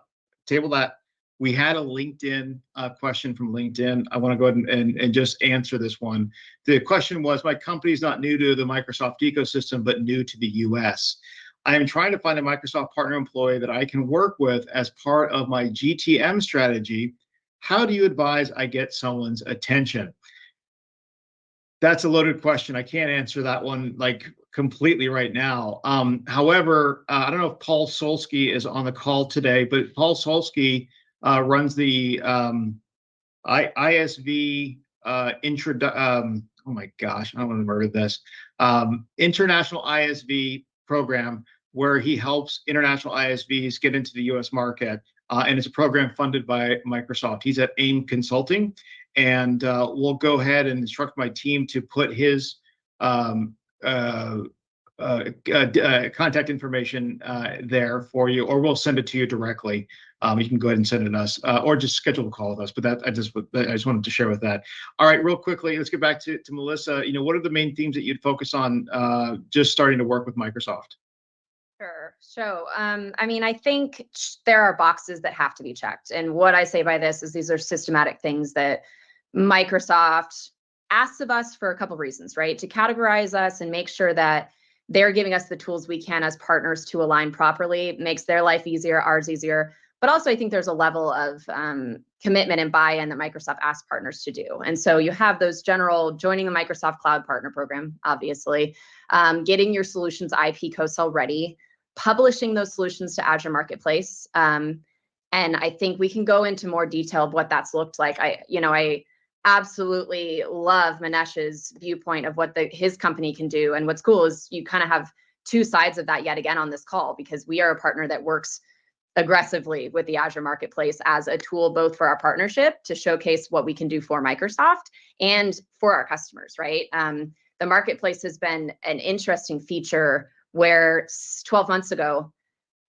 Table that. We had a LinkedIn question from LinkedIn. I want to go ahead and just answer this one. The question was, my company is not new to the Microsoft ecosystem, but new to the US. I am trying to find a Microsoft partner employee that I can work with as part of my GTM strategy. How do you advise I get someone's attention? That's a loaded question. I can't answer that one completely right now. However, I don't know if Paul Solsky is on the call today, but Paul Solsky runs the ISV oh my gosh, I don't want to remember this. International ISV program, where he helps international ISVs get into the US market. And it's a program funded by Microsoft. He's at AIM Consulting, and we'll go ahead and instruct my team to put his contact information there for you, or we'll send it to you directly. You can go ahead and send it to us, or just schedule a call with us. But that I just wanted to share with that. All right, real quickly, let's get back to Melissa. What are the main themes that you'd focus on just starting to work with Microsoft? Sure. So, I think there are boxes that have to be checked. And what I say by this is these are systematic things that Microsoft asks of us for a couple of reasons, right? To categorize us and make sure that they're giving us the tools we can as partners to align properly. It makes their life easier, ours easier. But also, I think there's a level of commitment and buy-in that Microsoft asks partners to do. And so you have those general joining the Microsoft Cloud Partner Program, obviously, getting your solutions IP co-sell ready, publishing those solutions to Azure Marketplace. And I think we can go into more detail of what that's looked like. I absolutely love Manesh's viewpoint of what his company can do. And what's cool is you kind of have two sides of that yet again on this call, because we are a partner that works aggressively with the Azure Marketplace as a tool, both for our partnership to showcase what we can do for Microsoft and for our customers, right? The Marketplace has been an interesting feature where 12 months ago,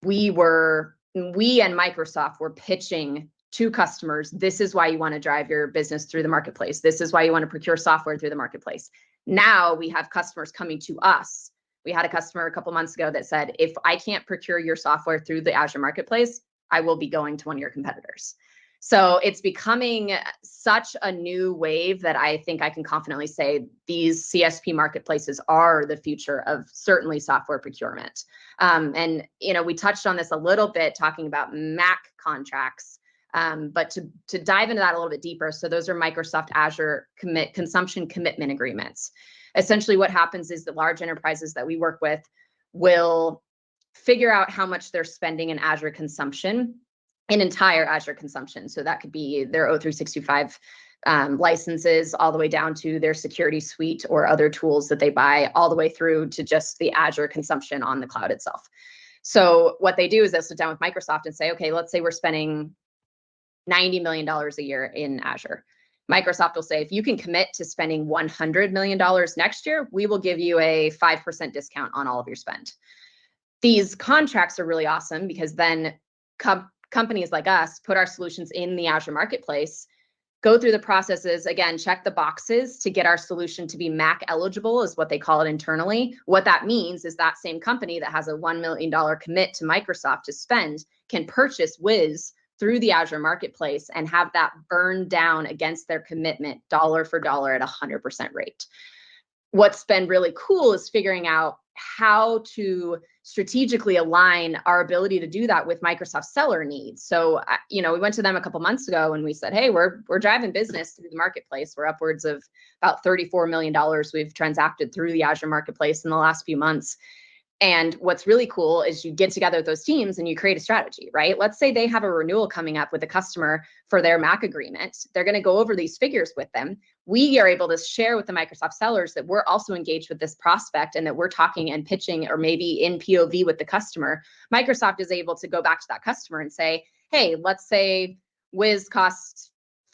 we and Microsoft were pitching to customers, this is why you want to drive your business through the Marketplace. This is why you want to procure software through the Marketplace. Now we have customers coming to us. We had a customer a couple months ago that said, if I can't procure your software through the Azure Marketplace, I will be going to one of your competitors. So it's becoming such a new wave that I think I can confidently say these CSP marketplaces are the future of certainly software procurement. And we touched on this a little bit talking about Mac contracts, but to dive into that a little bit deeper, so those are Microsoft Azure consumption commitment agreements. Essentially what happens is that large enterprises that we work with will figure out how much they're spending in Azure consumption, in entire Azure consumption. So that could be their O365 licenses, all the way down to their security suite or other tools that they buy, all the way through to just the Azure consumption on the cloud itself. So what they do is they'll sit down with Microsoft and say, okay, let's say we're spending $90 million a year in Azure. Microsoft will say, if you can commit to spending $100 million next year, we will give you a 5% discount on all of your spend. These contracts are really awesome because then companies like us put our solutions in the Azure Marketplace, go through the processes, again, check the boxes to get our solution to be Mac eligible is what they call it internally. What that means is that same company that has a $1 million commit to Microsoft to spend can purchase Wiz through the Azure Marketplace and have that burned down against their commitment dollar for dollar at 100% rate. What's been really cool is figuring out how to strategically align our ability to do that with Microsoft seller needs. So, we went to them a couple months ago and we said, hey, we're driving business through the Marketplace. We're upwards of about $34 million we've transacted through the Azure Marketplace in the last few months. And what's really cool is you get together with those teams and you create a strategy, right? Let's say they have a renewal coming up with a customer for their Mac agreement. They're going to go over these figures with them. We are able to share with the Microsoft sellers that we're also engaged with this prospect and that we're talking and pitching, or maybe in POV with the customer. Microsoft is able to go back to that customer and say, hey, let's say Wiz costs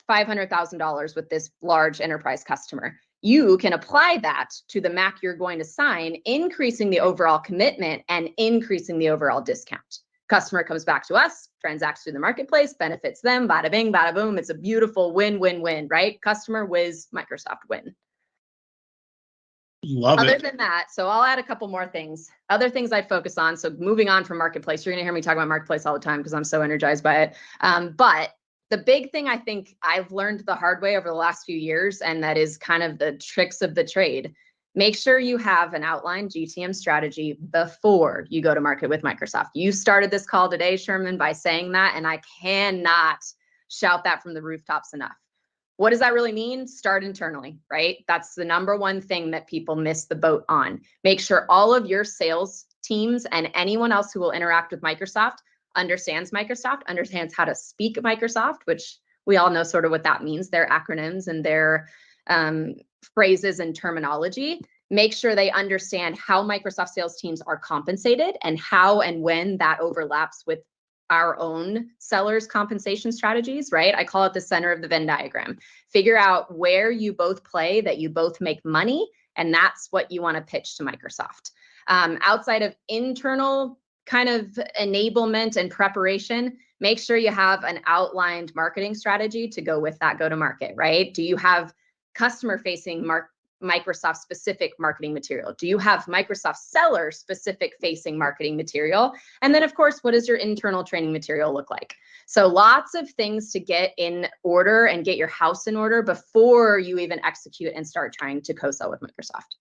$500,000 with this large enterprise customer. You can apply that to the Mac you're going to sign, increasing the overall commitment and increasing the overall discount. Customer comes back to us, transacts through the Marketplace, benefits them, bada bing, bada boom. It's a beautiful win-win-win, right? Customer, Wiz, Microsoft win. Love Other it. than that, so I'll add a couple more things. Other things I focus on. So moving on from Marketplace, you're going to hear me talk about Marketplace all the time because I'm so energized by it. But the big thing I think I've learned the hard way over the last few years, and that is kind of the tricks of the trade. Make sure you have an outlined GTM strategy before you go to market with Microsoft. You started this call today, Sherman, by saying that, and I cannot shout that from the rooftops enough. What does that really mean? Start internally, right? That's the number one thing that people miss the boat on. Make sure all of your sales teams and anyone else who will interact with Microsoft understands Microsoft, understands how to speak Microsoft, which we all know sort of what that means, their acronyms and their phrases and terminology. Make sure they understand how Microsoft sales teams are compensated and how and when that overlaps with our own sellers' compensation strategies, right? I call it the center of the Venn diagram. Figure out where you both play, that you both make money, and that's what you want to pitch to Microsoft. Outside of internal kind of enablement and preparation, make sure you have an outlined marketing strategy to go with that go-to-market, right? Do you have customer-facing Microsoft specific marketing material? Do you have Microsoft seller specific facing marketing material? And then of course, what does your internal training material look like? So lots of things to get in order and get your house in order before you even execute and start trying to co-sell with Microsoft.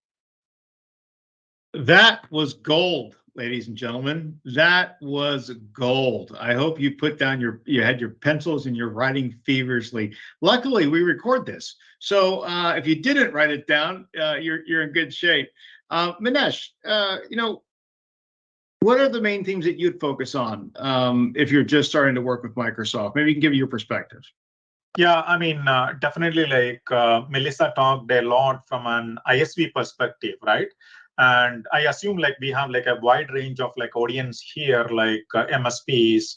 That was gold, ladies and gentlemen. That was gold. I hope you put down you had your pencils and you're writing feverishly. Luckily, we record this. So if you didn't write it down, you're in good shape. Manesh, what are the main things that you'd focus on if you're just starting to work with Microsoft? Maybe you can give your perspective. Yeah, I mean, definitely like Melissa talked a lot from an ISV perspective, right? And I assume like we have like a wide range of like audience here, like MSPs,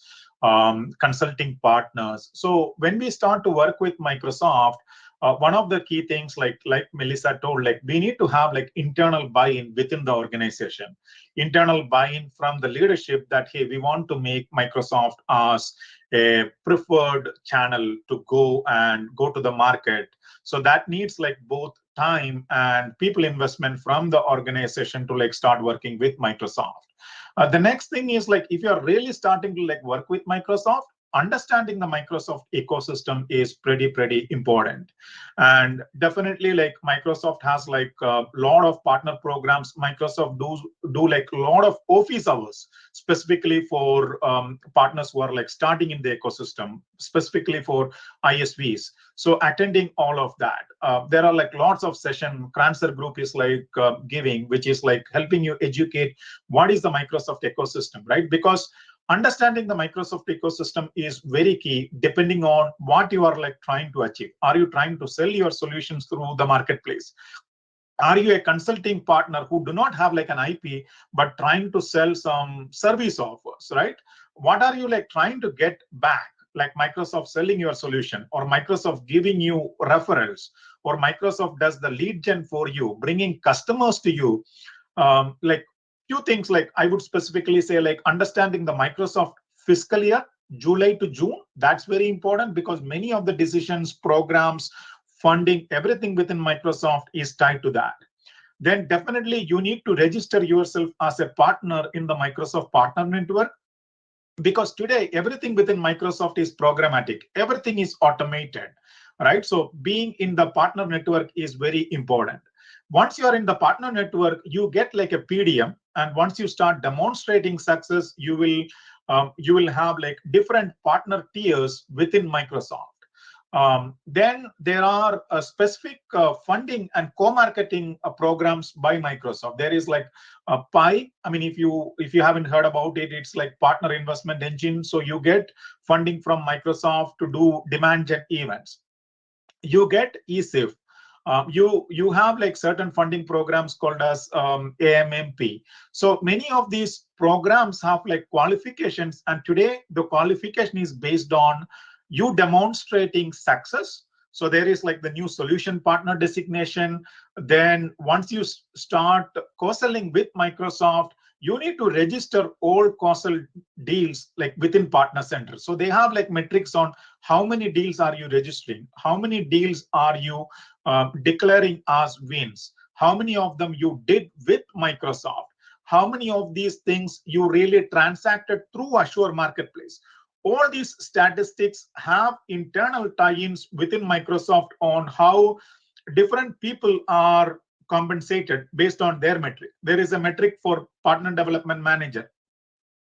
consulting partners. So when we start to work with Microsoft, one of the key things, like Melissa told, like we need to have like internal buy-in within the organization, internal buy-in from the leadership that, hey, we want to make Microsoft as a preferred channel to go to the market. So that needs like both time and people investment from the organization to like start working with Microsoft. The next thing is like if you're really starting to like work with Microsoft, understanding the Microsoft ecosystem is pretty important. And definitely like Microsoft has like a lot of partner programs. Microsoft do like a lot of office hours specifically for partners who are like starting in the ecosystem, specifically for ISVs. So attending all of that, there are like lots of session Crancer group is like giving, which is like helping you educate what is the Microsoft ecosystem, right? Because understanding the Microsoft ecosystem is very key depending on what you are like trying to achieve. Are you trying to sell your solutions through the marketplace? Are you a consulting partner who do not have like an IP, but trying to sell some service offers, right? What are you like trying to get back? Like Microsoft selling your solution, or Microsoft giving you referrals, or Microsoft does the lead gen for you, bringing customers to you. Like few things like I would specifically say like understanding the Microsoft fiscal year, July to June. That's very important because many of the decisions, programs, funding, everything within Microsoft is tied to that. Then definitely you need to register yourself as a partner in the Microsoft Partner Network, because today everything within Microsoft is programmatic, everything is automated, right? So being in the partner network is very important. Once you are in the partner network, you get like a PDM, and once you start demonstrating success, you will have like different partner tiers within Microsoft. Then there are specific funding and co-marketing programs by Microsoft. There is like a PI. I mean, if you haven't heard about it, it's like Partner Investment Engine. So you get funding from Microsoft to do demand gen events. You get eSIF. You have like certain funding programs called as AMMP. So many of these programs have like qualifications, and today the qualification is based on you demonstrating success. So there is like the new solution partner designation. Then once you start co-selling with Microsoft, you need to register all co-sell deals like within Partner Center. So they have like metrics on how many deals are you registering, how many deals are you declaring as wins, how many of them you did with Microsoft, how many of these things you really transacted through Azure Marketplace. All these statistics have internal tie-ins within Microsoft on how different people are compensated based on their metric. There is a metric for partner development manager.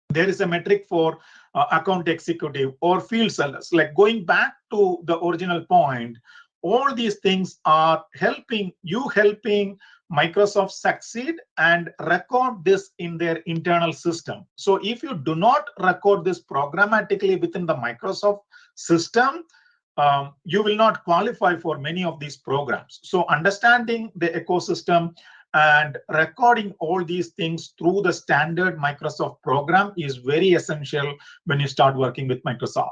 There is a metric for account executive or field sellers. Like going back to the original point, all these things are helping Microsoft succeed and record this in their internal system. So if you do not record this programmatically within the Microsoft system, you will not qualify for many of these programs. So understanding the ecosystem and recording all these things through the standard Microsoft program is very essential when you start working with Microsoft.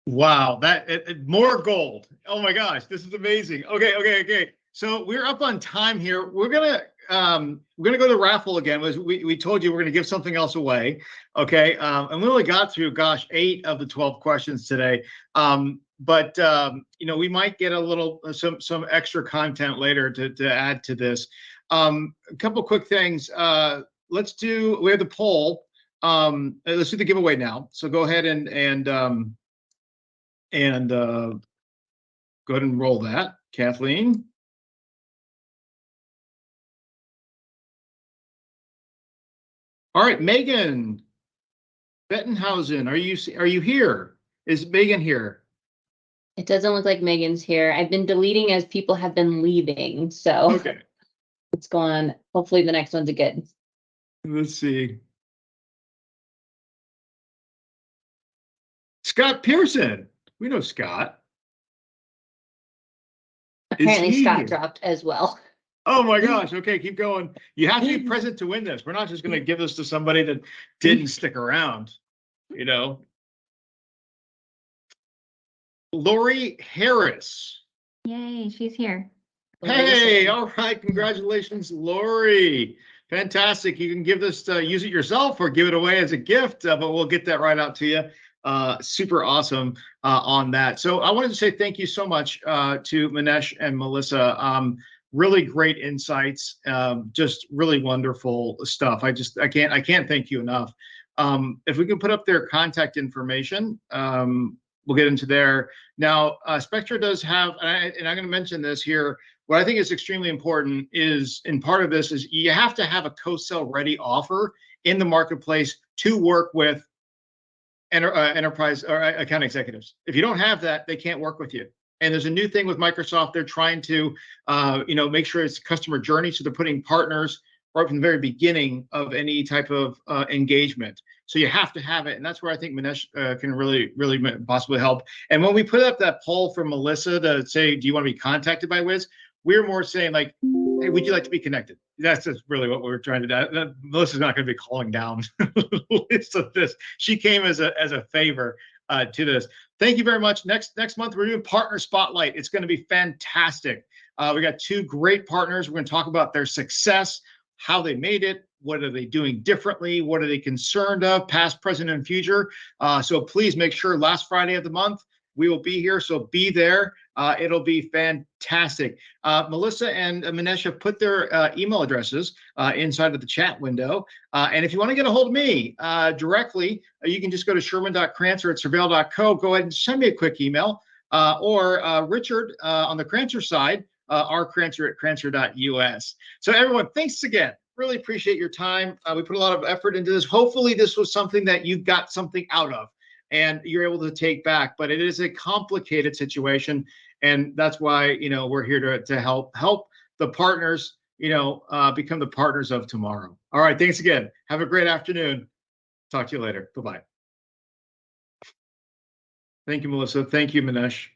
Wow, more gold. Oh my gosh, this is amazing. Okay. So we're up on time here. We're gonna we're going to go to the raffle again. We told you we're going to give something else away. Okay. And we only got through, gosh, 8 of the 12 questions today. But we might get a little, some extra content later to add to this. A couple quick things. We have the poll. Let's do the giveaway now. So go ahead and go ahead and roll that, Kathleen. All right, Megan Bettenhausen, are you here? Is Megan here? It doesn't look like Megan's here. I've been deleting as people have been leaving, so Okay. Let's go on. Hopefully the next one's a good. Let's see. Scott Pearson. We know Scott. Apparently Scott dropped as well. Oh my gosh. Okay, keep going. You have to be present to win this. We're not just going to give this to somebody that didn't stick around, Lori Harris. Yay, she's here. Hey, all right. Congratulations, Lori. Fantastic. You can give this, use it yourself or give it away as a gift, but we'll get that right out to you. Super awesome on that. So I wanted to say thank you so much to Manesh and Melissa. Really great insights, just really wonderful stuff. I can't thank you enough. If we can put up their contact information, we'll get into there. Now, Spectra does have, and I'm going to mention this here, what I think is extremely important is, and part of this is you have to have a co-sell ready offer in the marketplace to work with enterprise or account executives. If you don't have that, they can't work with you. And there's a new thing with Microsoft. They're trying to, make sure it's customer journey. So they're putting partners right from the very beginning of any type of engagement. So you have to have it. And that's where I think Manesh can really, really possibly help. And when we put up that poll for Melissa to say, do you want to be contacted by Wiz? We're more saying like, hey, would you like to be connected? That's just really what we're trying to do. Melissa's not going to be calling down lists of this. She came as a favor to this. Thank you very much. Next month, we're doing Partner Spotlight. It's going to be fantastic. We got 2 great partners. We're going to talk about their success, how they made it, what are they doing differently, what are they concerned of, past, present, and future. So please make sure last Friday of the month, we will be here. So be there. It'll be fantastic. Melissa and Manesh have put their email addresses inside of the chat window. And if you want to get a hold of me directly, you can just go to sherman.crancer@surveil.co. Go ahead and send me a quick email. Or Richard on the Crancer side, rcrancer@crancer.us. So everyone, thanks again. Really appreciate your time. We put a lot of effort into this. Hopefully this was something that you got something out of and you're able to take back, but it is a complicated situation. And that's why, we're here to help the partners, become the partners of tomorrow. All right. Thanks again. Have a great afternoon. Talk to you later. Bye-bye. Thank you, Melissa. Thank you, Manesh.